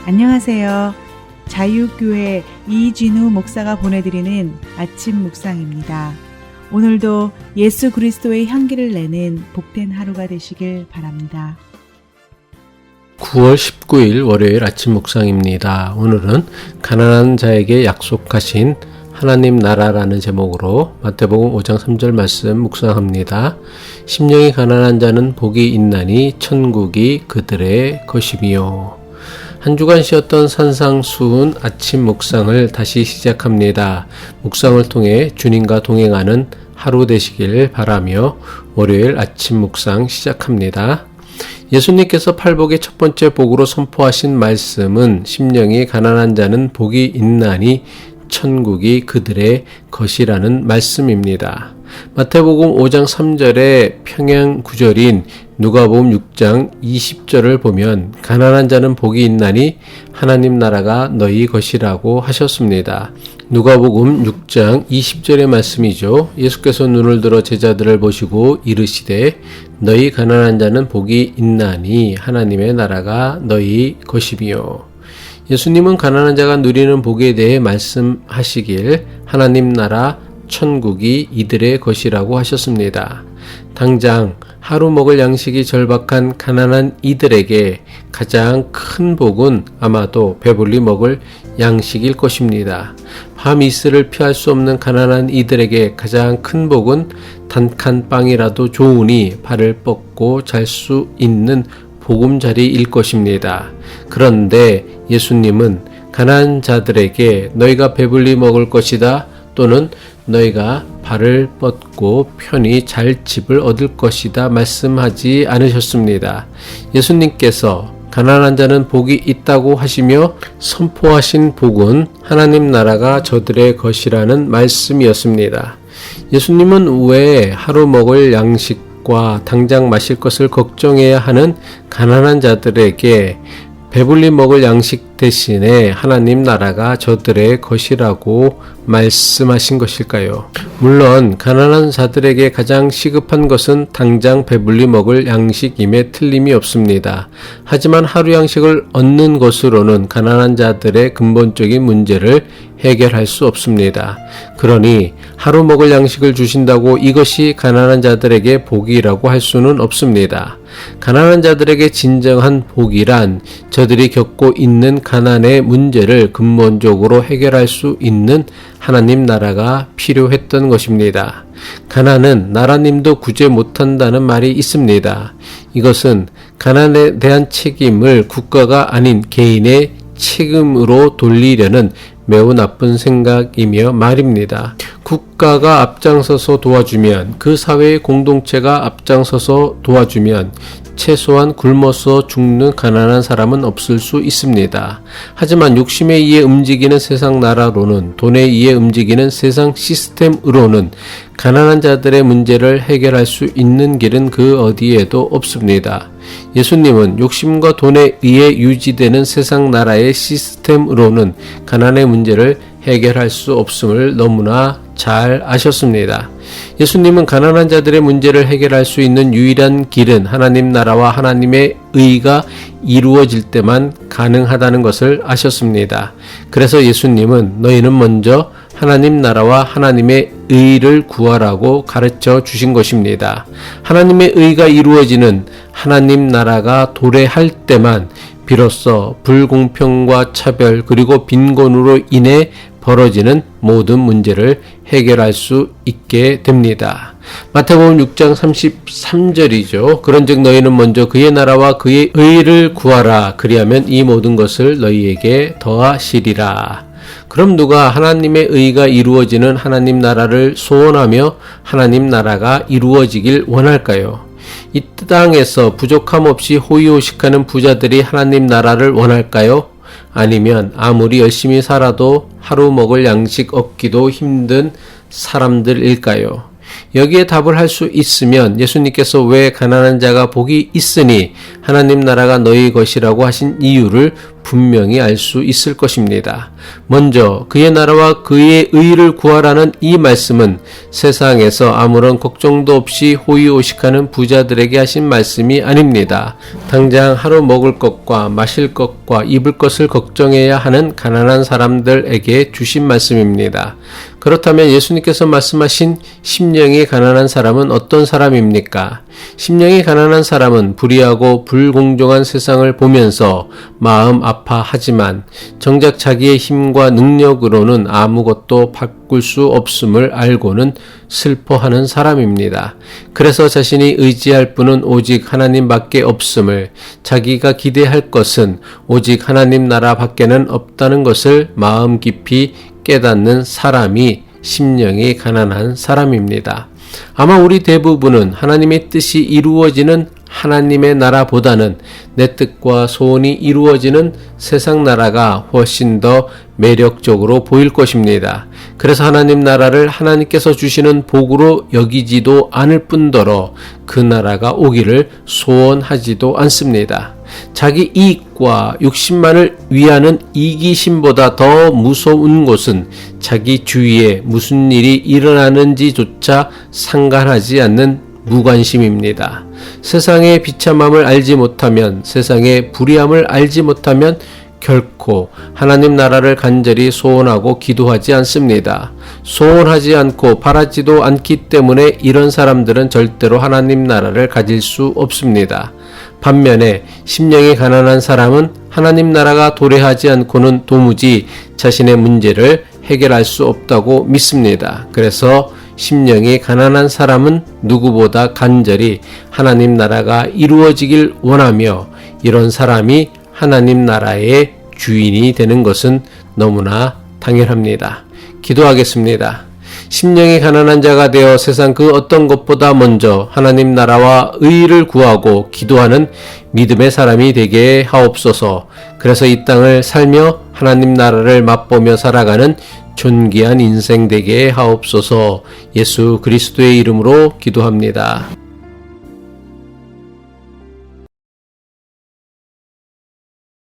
안녕하세요. 자유교회 이진우 목사가 보내드리는 아침 묵상입니다. 오늘도 예수 그리스도의 향기를 내는 복된 하루가 되시길 바랍니다. 9월 19일 월요일 아침 묵상입니다. 오늘은 가난한 자에게 약속하신 하나님 나라라는 제목으로 마태복음 5장 3절 말씀 묵상합니다. 심령이 가난한 자는 복이 있나니 천국이 그들의 것이며. 한 주간 쉬었던 산상수훈 아침 묵상을 다시 시작합니다. 묵상을 통해 주님과 동행하는 하루 되시길 바라며 월요일 아침 묵상 시작합니다. 예수님께서 팔복의 첫 번째 복으로 선포하신 말씀은 심령이 가난한 자는 복이 있나니 천국이 그들의 것이라는 말씀입니다. 마태복음 5장 3절의 평행 구절인 누가복음 6장 20절을 보면 가난한 자는 복이 있나니 하나님 나라가 너희 것이라고 하셨습니다. 누가복음 6장 20절의 말씀이죠. 예수께서 눈을 들어 제자들을 보시고 이르시되 너희 가난한 자는 복이 있나니 하나님의 나라가 너희 것이며. 예수님은 가난한 자가 누리는 복에 대해 말씀하시길 하나님 나라 천국이 이들의 것이라고 하셨습니다. 당장 하루 먹을 양식이 절박한 가난한 이들에게 가장 큰 복은 아마도 배불리 먹을 양식일 것입니다. 밤 이슬을 피할 수 없는 가난한 이들에게 가장 큰 복은 단칸 빵이라도 좋으니 발을 뻗고 잘 수 있는 보금자리일 것입니다. 그런데 예수님은 가난한 자들에게 너희가 배불리 먹을 것이다 또는 너희가 발을 뻗고 편히 잘 집을 얻을 것이다 말씀하지 않으셨습니다. 예수님께서 가난한 자는 복이 있다고 하시며 선포하신 복은 하나님 나라가 저들의 것이라는 말씀이었습니다. 예수님은 왜 하루 먹을 양식과 당장 마실 것을 걱정해야 하는 가난한 자들에게 배불리 먹을 양식 대신에 하나님 나라가 저들의 것이라고 말씀하신 것일까요? 물론 가난한 자들에게 가장 시급한 것은 당장 배불리 먹을 양식임에 틀림이 없습니다. 하지만 하루 양식을 얻는 것으로는 가난한 자들의 근본적인 문제를 해결할 수 없습니다. 그러니 하루 먹을 양식을 주신다고 이것이 가난한 자들에게 복이라고 할 수는 없습니다. 가난한 자들에게 진정한 복이란 저들이 겪고 있는 가난의 문제를 근본적으로 해결할 수 있는 하나님 나라가 필요했던 것입니다. 가난은 나라님도 구제 못한다는 말이 있습니다. 이것은 가난에 대한 책임을 국가가 아닌 개인의 책임으로 돌리려는 매우 나쁜 생각이며 말입니다. 국가가 앞장서서 도와주면, 그 사회의 공동체가 앞장서서 도와주면 최소한 굶어서 죽는 가난한 사람은 없을 수 있습니다. 하지만 욕심에 의해 움직이는 세상 나라로는, 돈에 의해 움직이는 세상 시스템으로는 가난한 자들의 문제를 해결할 수 있는 길은 그 어디에도 없습니다. 예수님은 욕심과 돈에 의해 유지되는 세상 나라의 시스템으로는 가난의 문제를 해결할 수 없음을 너무나 잘 아셨습니다. 예수님은 가난한 자들의 문제를 해결할 수 있는 유일한 길은 하나님 나라와 하나님의 의가 이루어질 때만 가능하다는 것을 아셨습니다. 그래서 예수님은 너희는 먼저 하나님 나라와 하나님의 의를 구하라고 가르쳐 주신 것입니다. 하나님의 의가 이루어지는 하나님 나라가 도래할 때만 비로소 불공평과 차별 그리고 빈곤으로 인해 벌어지는 모든 문제를 해결할 수 있게 됩니다. 마태복음 6장 33절이죠. 그런즉 너희는 먼저 그의 나라와 그의 의를 구하라. 그리하면 이 모든 것을 너희에게 더하시리라. 그럼 누가 하나님의 의가 이루어지는 하나님 나라를 소원하며 하나님 나라가 이루어지길 원할까요? 이 땅에서 부족함 없이 호의호식하는 부자들이 하나님 나라를 원할까요? 아니면 아무리 열심히 살아도 하루 먹을 양식 얻기도 힘든 사람들일까요? 여기에 답을 할 수 있으면 예수님께서 왜 가난한 자가 복이 있으니 하나님 나라가 너희 것이라고 하신 이유를 분명히 알 수 있을 것입니다. 먼저 그의 나라와 그의 의를 구하라는 이 말씀은 세상에서 아무런 걱정도 없이 호의호식하는 부자들에게 하신 말씀이 아닙니다. 당장 하루 먹을 것과 마실 것과 입을 것을 걱정해야 하는 가난한 사람들에게 주신 말씀입니다. 그렇다면 예수님께서 말씀하신 심령이 가난한 사람은 어떤 사람입니까? 심령이 가난한 사람은 불의하고 불공정한 세상을 보면서 마음 아파하지만 정작 자기의 힘과 능력으로는 아무것도 바꿀 수 없음을 알고는 슬퍼하는 사람입니다. 그래서 자신이 의지할 분은 오직 하나님밖에 없음을, 자기가 기대할 것은 오직 하나님 나라 밖에는 없다는 것을 마음 깊이 깨닫는 사람이 심령이 가난한 사람입니다. 아마 우리 대부분은 하나님의 뜻이 이루어지는 하나님의 나라보다는 내 뜻과 소원이 이루어지는 세상 나라가 훨씬 더 매력적으로 보일 것입니다. 그래서 하나님 나라를 하나님께서 주시는 복으로 여기지도 않을 뿐더러 그 나라가 오기를 소원하지도 않습니다. 자기 이익과 욕심만을 위하는 이기심보다 더 무서운 것은 자기 주위에 무슨 일이 일어나는지조차 상관하지 않는 무관심입니다. 세상의 비참함을 알지 못하면, 세상의 불의함을 알지 못하면 결코 하나님 나라를 간절히 소원하고 기도하지 않습니다. 소원하지 않고 바라지도 않기 때문에 이런 사람들은 절대로 하나님 나라를 가질 수 없습니다. 반면에 심령이 가난한 사람은 하나님 나라가 도래하지 않고는 도무지 자신의 문제를 해결할 수 없다고 믿습니다. 그래서 심령이 가난한 사람은 누구보다 간절히 하나님 나라가 이루어지길 원하며, 이런 사람이 하나님 나라의 주인이 되는 것은 너무나 당연합니다. 기도하겠습니다. 심령이 가난한 자가 되어 세상 그 어떤 것보다 먼저 하나님 나라와 의를 구하고 기도하는 믿음의 사람이 되게 하옵소서. 그래서 이 땅을 살며 하나님 나라를 맛보며 살아가는 존귀한 인생 되게 하옵소서. 예수 그리스도의 이름으로 기도합니다.